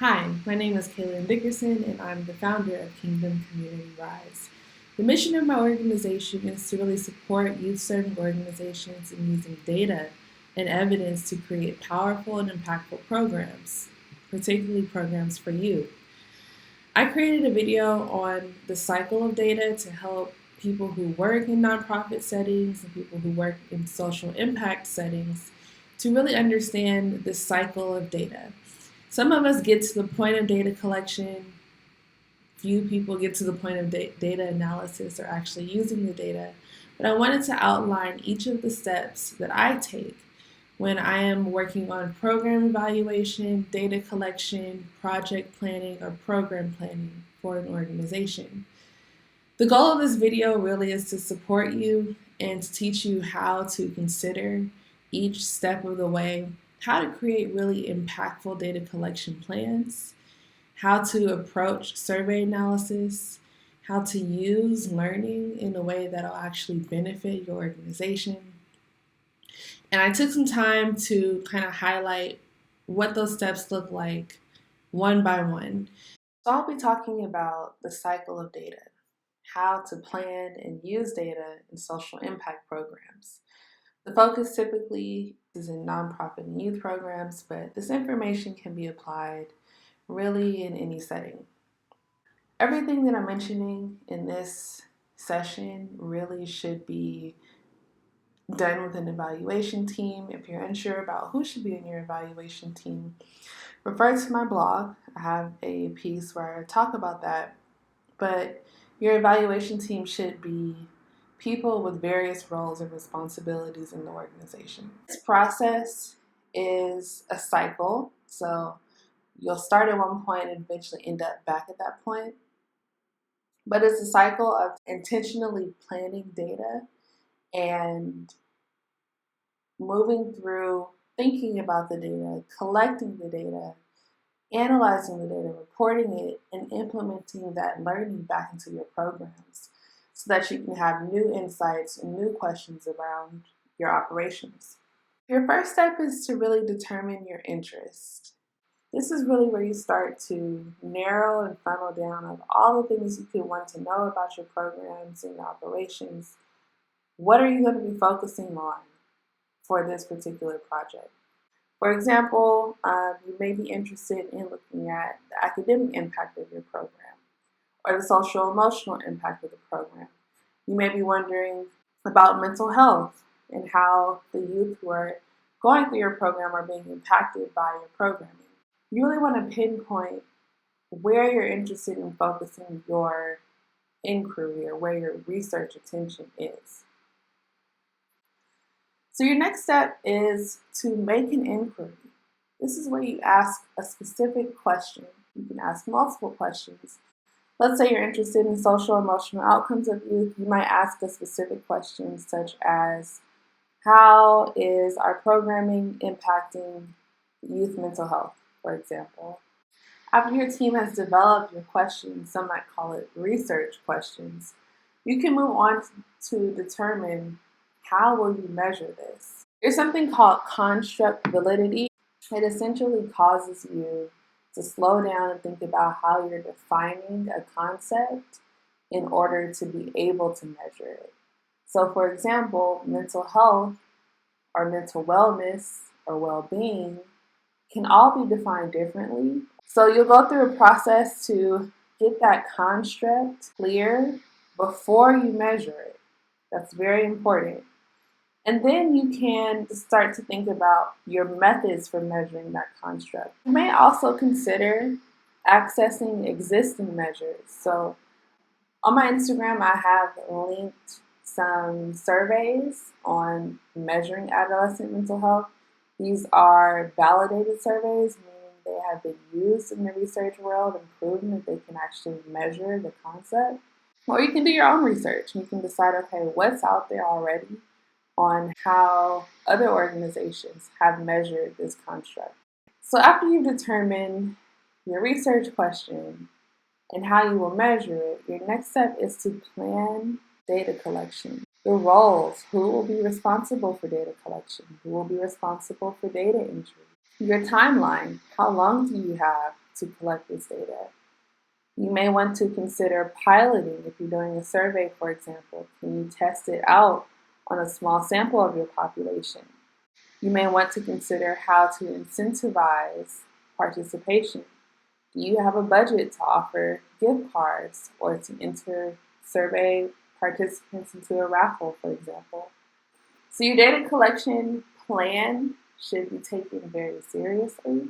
Hi, my name is Kaylin Dickerson, and I'm the founder of Kingdom Community Rise. The mission of my organization is to really support youth serving organizations in using data and evidence to create powerful and impactful programs, particularly programs for youth. I created a video on the cycle of data to help people who work in nonprofit settings and people who work in social impact settings to really understand the cycle of data. Some of us get to the point of data collection. Few people get to the point of data analysis or actually using the data. But I wanted to outline each of the steps that I take when I am working on program evaluation, data collection, project planning, or program planning for an organization. The goal of this video really is to support you and to teach you how to consider each step of the way, how to create really impactful data collection plans, how to approach survey analysis, how to use learning in a way that will actually benefit your organization. And I took some time to kind of highlight what those steps look like one by one. So I'll be talking about the cycle of data, how to plan and use data in social impact programs. The focus typically is in nonprofit and youth programs, but this information can be applied really in any setting. Everything that I'm mentioning in this session really should be done with an evaluation team. If you're unsure about who should be in your evaluation team, refer to my blog. I have a piece where I talk about that. But your evaluation team should be people with various roles and responsibilities in the organization. This process is a cycle, so you'll start at one point and eventually end up back at that point. But it's a cycle of intentionally planning data and moving through thinking about the data, collecting the data, analyzing the data, reporting it, and implementing that learning back into your programs so that you can have new insights and new questions around your operations. Your first step is to really determine your interest. This is really where you start to narrow and funnel down of all the things you could want to know about your programs and your operations. What are you going to be focusing on for this particular project? For example, you may be interested in looking at the academic impact of your program or the social emotional impact of the program. You may be wondering about mental health and how the youth who are going through your program are being impacted by your programming. You really want to pinpoint where you're interested in focusing your inquiry or where your research attention is. So your next step is to make an inquiry. This is where you ask a specific question. You can ask multiple questions. Let's say you're interested in social emotional outcomes of youth. You might ask a specific question such as, how is our programming impacting youth mental health, for example? After your team has developed your questions, some might call it research questions, you can move on to determine how will you measure this. There's something called construct validity. It essentially causes you to slow down and think about how you're defining a concept in order to be able to measure it. So for example, mental health or mental wellness or well-being can all be defined differently. So you'll go through a process to get that construct clear before you measure it. That's very important. And then you can start to think about your methods for measuring that construct. You may also consider accessing existing measures. So on my Instagram, I have linked some surveys on measuring adolescent mental health. These are validated surveys, meaning they have been used in the research world and proven that they can actually measure the concept. Or you can do your own research. You can decide, okay, what's out there already on how other organizations have measured this construct. So after you've determined your research question and how you will measure it, your next step is to plan data collection. The roles, who will be responsible for data collection, who will be responsible for data entry. Your timeline, how long do you have to collect this data. You may want to consider piloting if you're doing a survey, for example. Can you test it out on a small sample of your population? You may want to consider how to incentivize participation. Do you have a budget to offer gift cards or to enter survey participants into a raffle, for example? So your data collection plan should be taken very seriously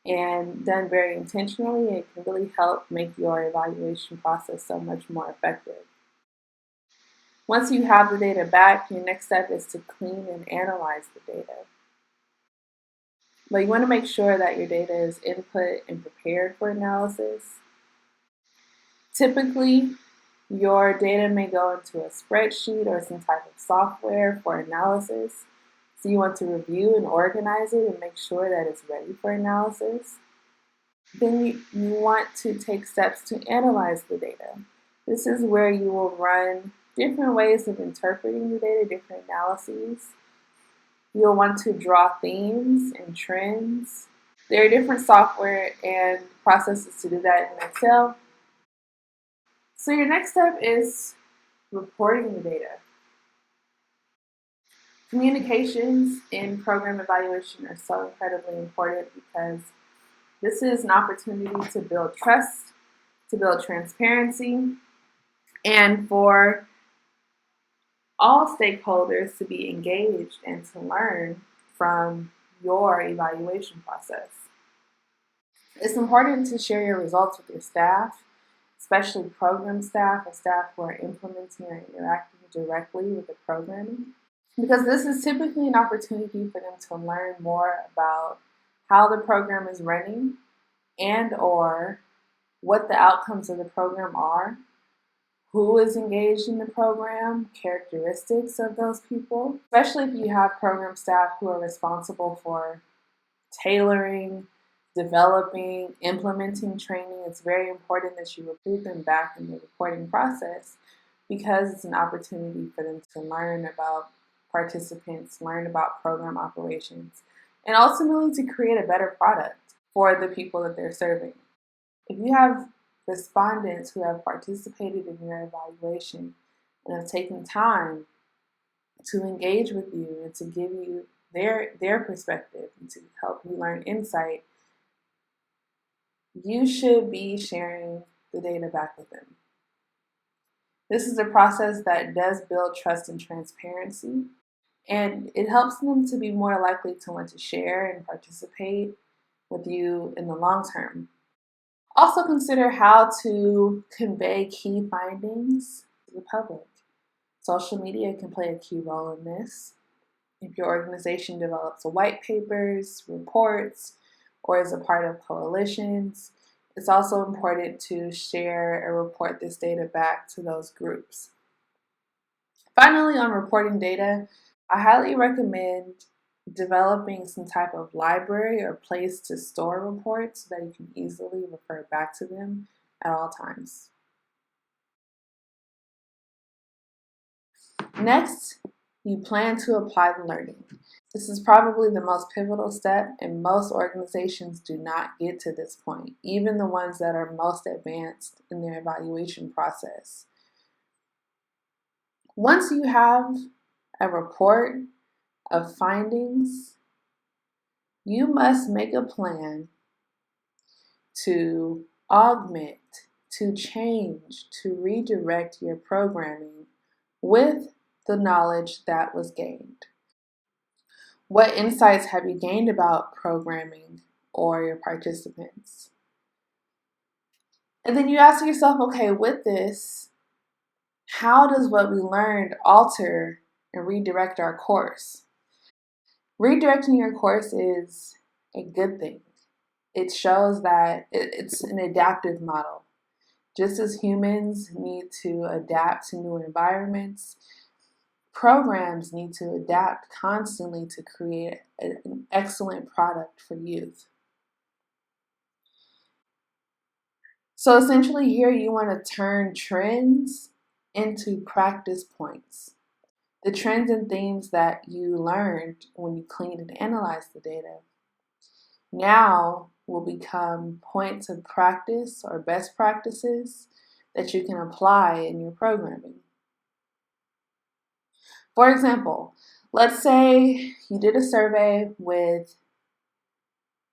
and done very intentionally. It can really help make your evaluation process so much more effective. Once you have the data back, your next step is to clean and analyze the data. But you want to make sure that your data is input and prepared for analysis. Typically, your data may go into a spreadsheet or some type of software for analysis. So you want to review and organize it and make sure that it's ready for analysis. Then you want to take steps to analyze the data. This is where you will run different ways of interpreting the data, different analyses. You'll want to draw themes and trends. There are different software and processes to do that in Excel. So your next step is reporting the data. Communications in program evaluation are so incredibly important because this is an opportunity to build trust, to build transparency, and for all stakeholders to be engaged and to learn from your evaluation process. It's important to share your results with your staff, especially program staff or staff who are implementing or interacting directly with the programming, because this is typically an opportunity for them to learn more about how the program is running and or what the outcomes of the program are, who is engaged in the program, characteristics of those people, especially if you have program staff who are responsible for tailoring, developing, implementing training. It's very important that you recruit them back in the reporting process because it's an opportunity for them to learn about participants, learn about program operations, and ultimately to create a better product for the people that they're serving. If you have respondents who have participated in your evaluation and have taken time to engage with you and to give you their perspective and to help you learn insight, you should be sharing the data back with them. This is a process that does build trust and transparency, and it helps them to be more likely to want to share and participate with you in the long term. Also consider how to convey key findings to the public. Social media can play a key role in this. If your organization develops white papers, reports, or is a part of coalitions, it's also important to share and report this data back to those groups. Finally, on reporting data, I highly recommend developing some type of library or place to store reports so that you can easily refer back to them at all times. Next, you plan to apply the learning. This is probably the most pivotal step, and most organizations do not get to this point, even the ones that are most advanced in their evaluation process. Once you have a report of findings, you must make a plan to augment, to change, to redirect your programming with the knowledge that was gained. What insights have you gained about programming or your participants? And then you ask yourself, okay, with this, how does what we learned alter and redirect our course? Redirecting your course is a good thing. It shows that it's an adaptive model. Just as humans need to adapt to new environments, programs need to adapt constantly to create an excellent product for youth. So essentially here you want to turn trends into practice points. The trends and themes that you learned when you cleaned and analyzed the data. Now will become points of practice or best practices that you can apply in your programming. For example, let's say you did a survey with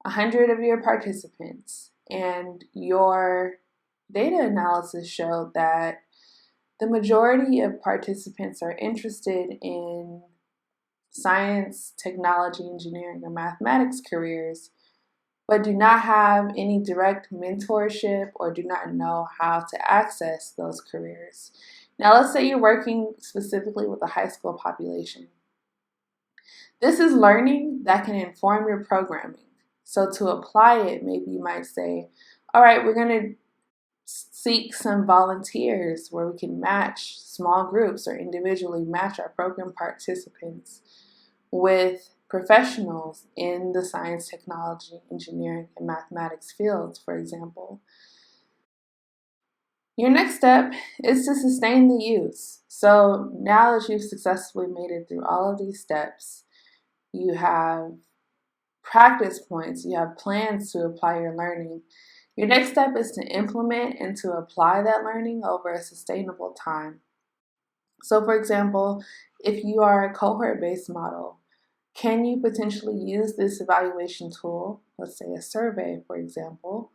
100 of your participants, and your data analysis showed that the majority of participants are interested in science, technology, engineering, or mathematics careers, but do not have any direct mentorship or do not know how to access those careers. Now, let's say you're working specifically with a high school population. This is learning that can inform your programming. So to apply it, maybe you might say, all right, we're going to seek some volunteers where we can match small groups or individually match our program participants with professionals in the science, technology, engineering, and mathematics fields, for example. Your next step is to sustain the use. So now that you've successfully made it through all of these steps, you have practice points, you have plans to apply your learning. Your next step is to implement and to apply that learning over a sustainable time. So, for example, if you are a cohort-based model, can you potentially use this evaluation tool, let's say a survey, for example,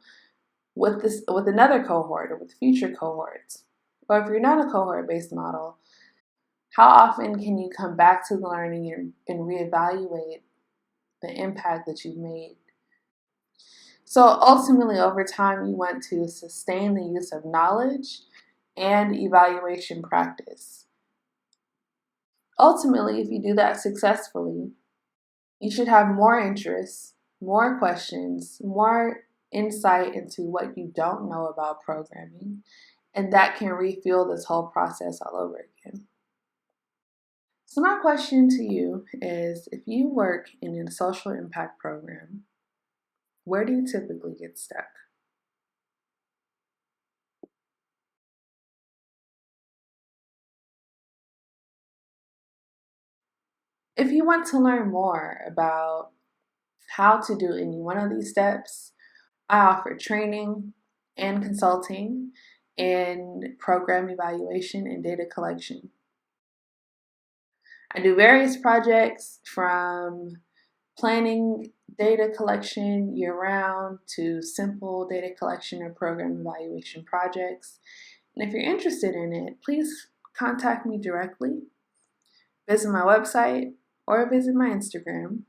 with another cohort or with future cohorts? Or if you're not a cohort-based model, how often can you come back to the learning and reevaluate the impact that you've made? So ultimately, over time, you want to sustain the use of knowledge and evaluation practice. Ultimately, if you do that successfully, you should have more interest, more questions, more insight into what you don't know about programming, and that can refuel this whole process all over again. So my question to you is, if you work in a social impact program, where do you typically get stuck? If you want to learn more about how to do any one of these steps, I offer training and consulting in program evaluation and data collection. I do various projects from planning data collection year round to simple data collection or program evaluation projects. And if you're interested in it, please contact me directly, visit my website, or visit my Instagram.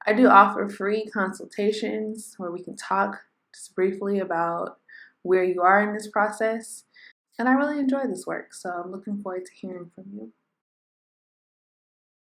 I do offer free consultations where we can talk just briefly about where you are in this process. And I really enjoy this work, so I'm looking forward to hearing from you.